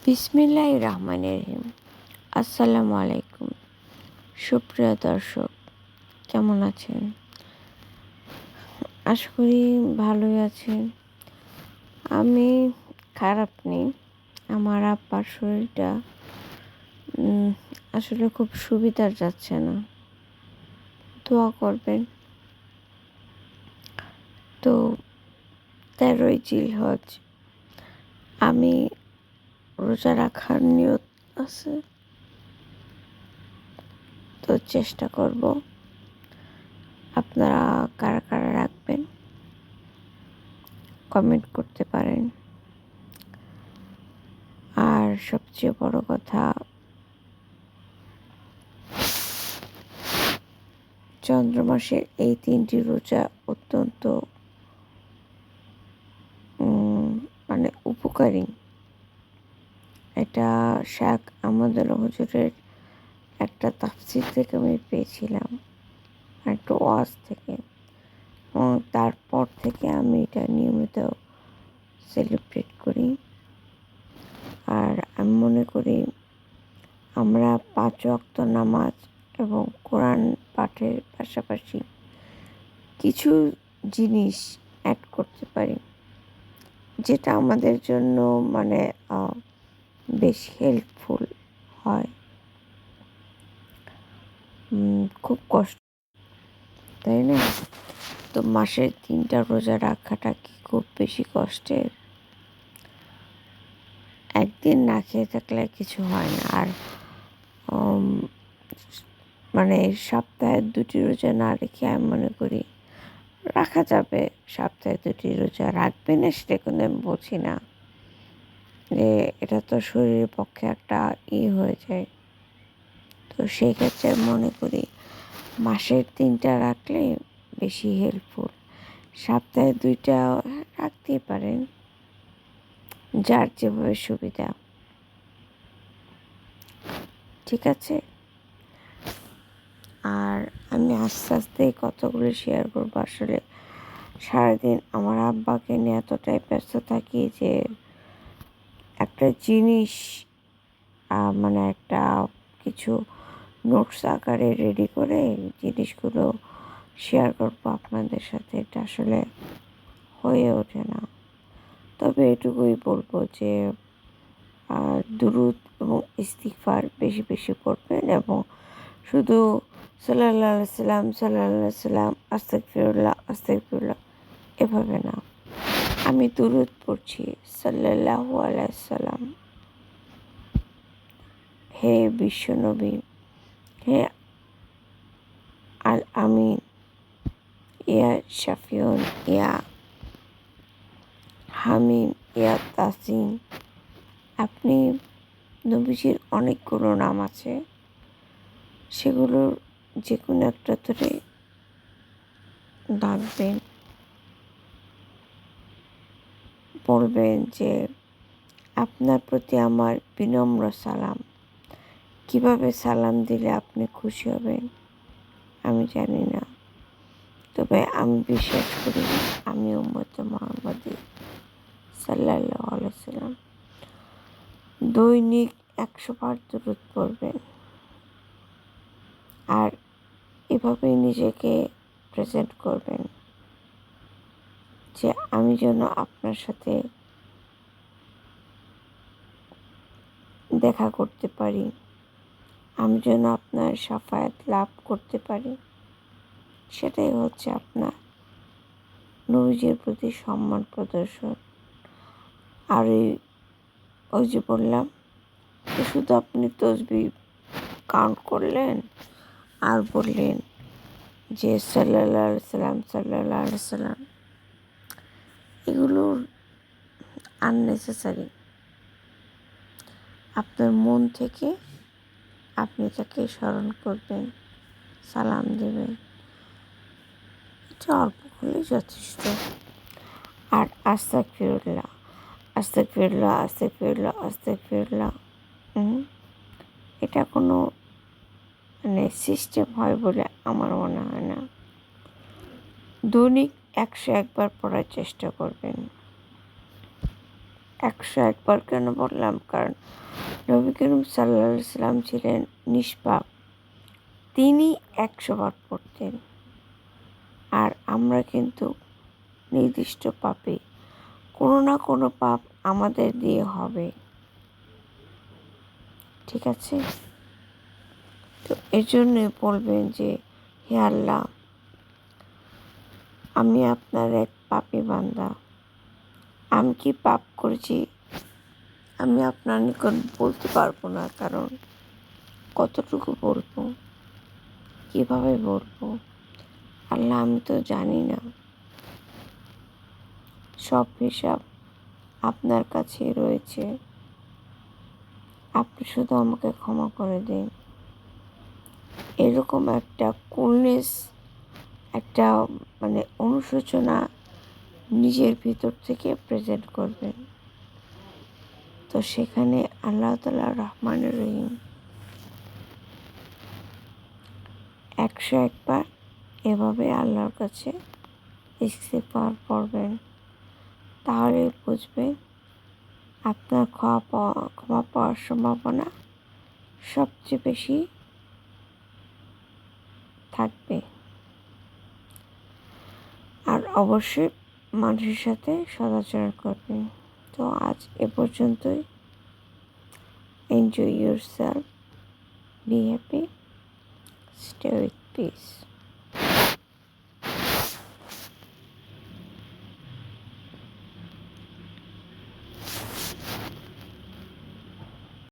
বিসমিল্লাহির রহমানির রহিম। আসসালামু আলাইকুম। সুপ্রিয় দর্শক, কেমন আছেন? আশা করি ভালোই আছেন। আমি খারাপ নেই। আমার আব্বার শরীরটা আসলে খুব সুবিধার যাচ্ছে না। দোয়া করবেন। তো 13ই জিলহজ আমি রোজা রাখার নিয়ত আছে। তো চেষ্টা করব। আপনারা কারা কারা রাখবেন কমেন্ট করতে পারেন। আর সবচেয়ে বড় কথা, চন্দ্র মাসের এই 3টি রোজা অত্যন্ত উপকারী। এটা শাক আমাদের হুজুরের একটা তাফসীর থেকে আমি পেয়েছিলাম, একটা ওয়াজ থেকে, এবং তারপর থেকে আমি এটা নিয়মিত সেলিব্রেট করি। আর আমি মনে করি আমরা 5 ওয়াক্ত নামাজ এবং কোরআন পাঠের পাশাপাশি কিছু জিনিস অ্যাড করতে পারি, যেটা আমাদের জন্য বেশ হেল্পফুল হয়। খুব কষ্ট, তাই না? তো মাসের 3টা রোজা রাখাটা কি খুব বেশি কষ্টের? একদিন না খেয়ে থাকলে কিছু হয় না। আর সপ্তাহে 2টি রোজা না রেখে আমি মনে করি রাখা যাবে। সপ্তাহে 2টি রোজা রাখবে না সেটা কিন্তু আমি বলছি না, যে এটা তো শরীরের পক্ষে একটা হয়ে যায়। তো সেই ক্ষেত্রে মনে করি মাসের 3টা রাখলে বেশি হেল্পফুল। সপ্তাহে 2টা রাখতেই পারেন, যার যেভাবে সুবিধা। ঠিক আছে? আর আমি আস্তে আস্তে কতগুলো শেয়ার করবো। আসলে সারাদিন আমার আব্বাকে নিয়ে এতটাই ব্যস্ত থাকি যে একটা জিনিস একটা কিছু নোটস আকারে রেডি করে জিনিসগুলো শেয়ার করবো আপনাদের সাথে, এটা আসলে হয়ে ওঠে না। তবে এটুকুই বলবো যে দুরূদ এবং ইস্তিগফার বেশি বেশি পড়বেন, এবং শুধু সাল্লাল্লাহু আলাইহি সাল্লাম সাল্লাল্লাহু আলাইহি সাল্লাম আস্তাগফিরুল্লাহ আস্তাগফিরুল্লাহ এভাবে না। আমি দুরূদ পড়ছি, সাল্লাল্লাহু আলাইহি সাল্লাম, হে বিশ্বনবী, হে আল আমিন, ইয়া শাফিউন, ইয়া হামিম, ইয়া তাসিন। আপনি নবীজির অনেকগুলো নাম আছে, সেগুলোর যে কোনো একটা ধরে ডাকবেন, বলবেন যে আপনার প্রতি আমার বিনম্র সালাম। কিভাবে সালাম দিলে আপনি খুশি হবেন আমি জানি না, তবে আমি বিশ্বাস করি আমি উম্মতে মুহাম্মাদি সাল্লাল্লাহু আলাইহি সাল্লাম। দৈনিক 100 বার দুরূদ পড়বেন। আর এভাবেই নিজেকে প্রেজেন্ট করবেন যে আমি যেন আপনার সাথে দেখা করতে পারি, আমি যেন আপনার শাফায়াত লাভ করতে পারি। সেটাই হচ্ছে আপনার নবীজির প্রতি সম্মান প্রদর্শন। আর ওই যে বললাম, শুধু আপনি তসবিহ কাউন্ট করলেন আর বললেন যে সাল্লাল্লাহু আলাইহি সাল্লাম সাল্লাল্লাহু আলাইহি সাল্লাম, এগুলো আননেসেসারি। আপনার মন থেকে আপনি তাকে স্মরণ করবেন, সালাম দেবেন, এটা অল্প হলেই যথেষ্ট। আর আস্তাগফিরুল্লাহ আস্তাগফিরুল্লাহ আস্তাগফিরুল্লাহ আস্তাগফিরুল্লাহ, এটা কোনো সিস্টেম হয় বলে আমার মনে হয় না। দৈনিক 101 বার পড়ার চেষ্টা করবেন। 101 বার কেন বললাম? কারণ নবী করিম সাল্লাল্লাহু আলাইহি সাল্লাম ছিলেন নিষ্পাপ, তিনি 100 বার পড়তেন। আর আমরা কিন্তু নির্দিষ্ট পাপী, কোনো না কোনো পাপ আমাদের দিয়ে হবে, ঠিক আছে? তো এর জন্যই বলবেন যে হে আল্লাহ, আমি আপনার এক পাপী বান্দা, আমি কি পাপ করেছি আমি আপনার নিকট বলতে পারবো না, কারণ কতটুকু বলবো, কিভাবে বলবো? আল্লাহ, আমি তো জানি না। সব হিসাব আপনার কাছেই রয়েছে, আপনি শুধু আমাকে ক্ষমা করে দিন। এরকম একটা কুলনেস, একটা অনুশোচনা নিজের ভিতর থেকে প্রেজেন্ট করবেন। তো সেখানে আল্লাহ তাআলা রহমানুর রহিম 101 বার এভাবে আল্লাহর কাছে ইস্তিগফার পড়বেন, তাহলে বুঝবেন আপনার ক্ষমা পাওয়ার সম্ভাবনা সবচেয়ে বেশি থাকবে। আর অবশ্যই মানুষের সাথে সদাচরণ করবেন। তো আজ এ পর্যন্তই। Enjoy yourself, be happy, stay with peace.